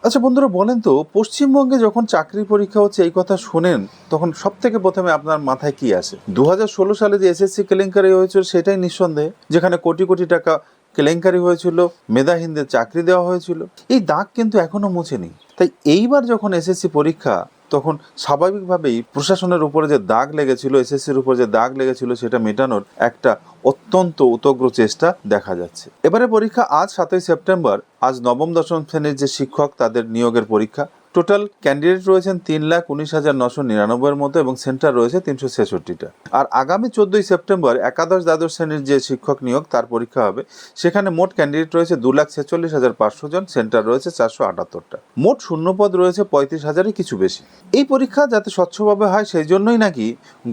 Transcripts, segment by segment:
আচ্ছা বন্ধুরা, বলেন তো, পশ্চিমবঙ্গে যখন চাকরি পরীক্ষা হচ্ছে এই কথা শোনেন তখন সব থেকে প্রথমে আপনার মাথায় কি আসে? 2016 সালে যে এসএসসি কেলেঙ্কারি হয়েছিল সেটাই নিঃসন্দেহে, যেখানে কোটি কোটি টাকা কেলেঙ্কারি হয়েছিল, মেধাহীনদের চাকরি দেওয়া হয়েছিল। এই দাগ কিন্তু এখনো মুছেনি। তাই এইবার যখন এসএসসি পরীক্ষা, তখন স্বাভাবিকভাবেই প্রশাসনের উপরে যে দাগ লেগেছিল, এসএসসির উপর যে দাগ লেগেছিল, সেটা মেটানোর একটা অত্যন্ত উতগ্র চেষ্টা দেখা যাচ্ছে। এবারে পরীক্ষা আজ 7ই সেপ্টেম্বর। আজ নবম দশম শ্রেণীর যে শিক্ষক তাদের নিয়োগের পরীক্ষা। টোটাল ক্যান্ডিডেট রয়েছেন 3,19,999 মতো এবং সেন্টার রয়েছে 366টা। আর আগামী 14ই সেপ্টেম্বর একাদশ দ্বাদশ শ্রেণীর যে শিক্ষক নিয়োগ তার পরীক্ষা হবে। সেখানে মোট ক্যান্ডিডেট রয়েছে 2,46,500 জন, সেন্টার রয়েছে 478টা। মোট শূন্যপদ রয়েছে 35,000-এর কিছু বেশি। এই পরীক্ষা যাতে স্বচ্ছভাবে হয় সেই জন্যই নাকি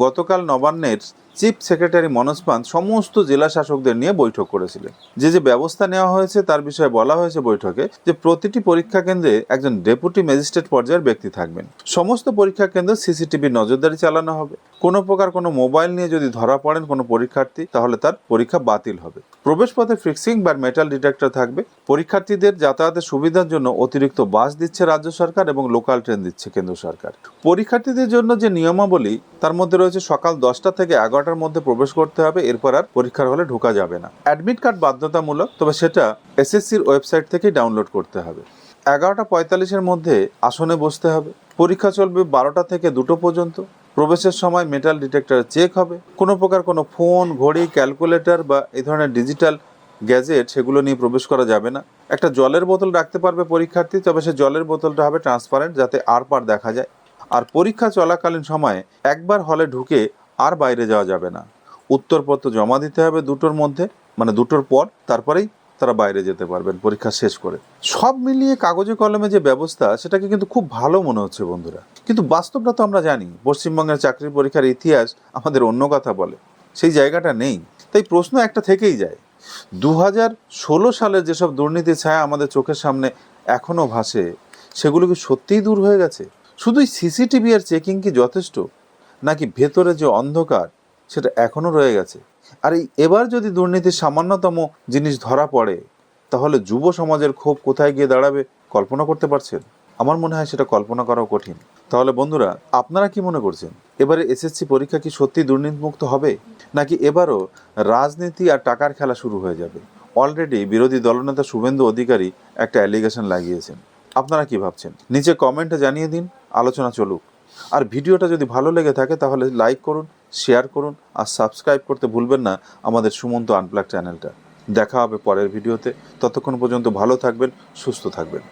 গতকাল নবান্নের চিফ সেক্রেটারি মনোজ পান সমস্ত জেলা শাসকদের নিয়ে বৈঠক করেছিলেন। যে ব্যবস্থা নেওয়া হয়েছে তার বিষয়ে বলা হয়েছে বৈঠকে যে প্রতিটি পরীক্ষা কেন্দ্রে একজন ডেপুটি ম্যাজিস্ট্রেট পর্যায়ের ব্যক্তি থাকবেন। সমস্ত পরীক্ষা কেন্দ্রে সিসিটিভি নজরদারি চালানো হবে। কোনো প্রকার কোনো মোবাইল নিয়ে যদি ধরা পড়েন কোনো পরীক্ষার্থী, তাহলে তার পরীক্ষা বাতিল হবে। প্রবেশপথে ফিক্সিং বা মেটাল ডিটেক্টর থাকবে। পরীক্ষার্থীদের যাতায়াতের সুবিধার জন্য অতিরিক্ত বাস দিচ্ছে রাজ্য সরকার এবং লোকাল ট্রেন দিচ্ছে কেন্দ্র সরকার। পরীক্ষার্থীদের জন্য যে নিয়মাবলী তার মধ্যে রয়েছে সকাল 10টা থেকে 11টার মধ্যে প্রবেশ করতে হবে, এরপর আর পরীক্ষার হলে ঢোকা যাবে না। অ্যাডমিট কার্ড বাধ্যতামূলক, তবে সেটা এসএসসির ওয়েবসাইট থেকেই ডাউনলোড করতে হবে। 11:45-এর মধ্যে আসনে বসতে হবে। পরীক্ষা চলবে 12টা থেকে 2টো পর্যন্ত। প্রবেশের সময় মেটাল ডিটেক্টরে চেক হবে। কোনো প্রকার কোনো ফোন, ঘড়ি, ক্যালকুলেটর বা এই ধরনের ডিজিটাল গ্যাজেট সেগুলো নিয়ে প্রবেশ করা যাবে না। একটা জলের বোতল রাখতে পারবে পরীক্ষার্থী, তবে সে জলের বোতলটা হবে ট্রান্সপারেন্ট, যাতে আর পার দেখা যায়। আর পরীক্ষা চলাকালীন সময়ে একবার হলে ঢুকে আর বাইরে যাওয়া যাবে না। উত্তরপত্র জমা দিতে হবে 2টোর মধ্যে, মানে 2টোর পর, তারপরেই তারা বাইরে যেতে পারবেন পরীক্ষা শেষ করে। সব মিলিয়ে কাগজে কলমে যে ব্যবস্থা সেটাকে কিন্তু খুব ভালো মনে হচ্ছে বন্ধুরা, কিন্তু বাস্তবটা তো আমরা জানি পশ্চিমবঙ্গের চাকরি পরীক্ষার ইতিহাস আমাদের অন্য কথা বলে, সেই জায়গাটা নেই। তাই প্রশ্ন একটা থেকেই যায়, 2016 সালের যেসব দুর্নীতির ছায়া আমাদের চোখের সামনে এখনো ভাসে, সেগুলো কি সত্যিই দূর হয়ে গেছে? শুধুই সিসিটিভি আর চেকিং কি যথেষ্ট, নাকি ভেতরে যে অন্ধকার সেটা এখনো রয়ে গেছে? আর এবার যদি দুর্নীতির সামান্যতম জিনিস ধরা পড়ে, তাহলে যুব সমাজের ক্ষোভ কোথায় গিয়ে দাঁড়াবে কল্পনা করতে পারছেন? আমার মনে হয় সেটা কল্পনা করাও কঠিন। তাহলে বন্ধুরা, আপনারা কি মনে করছেন, এবারে এসএসসি পরীক্ষা কি সত্যি দুর্নীতিমুক্ত হবে, নাকি এবারও রাজনীতি আর টাকার খেলা শুরু হয়ে যাবে? অলরেডি বিরোধী দলনেতা শুভেন্দু অধিকারী একটা অ্যালিগেশন লাগিয়েছেন। আপনারা কি ভাবছেন নিচে কমেন্টে জানিয়ে দিন, আলোচনা চলুক। আর ভিডিওটা যদি ভালো লেগে থাকে তাহলে লাইক করুন, শেয়ার করুন আর সাবস্ক্রাইব করতে ভুলবেন না আমাদের সুমন্ত আনপ্লাগ চ্যানেলটা। দেখা হবে পরের ভিডিওতে। ততক্ষণ পর্যন্ত ভালো থাকবেন, সুস্থ থাকবেন।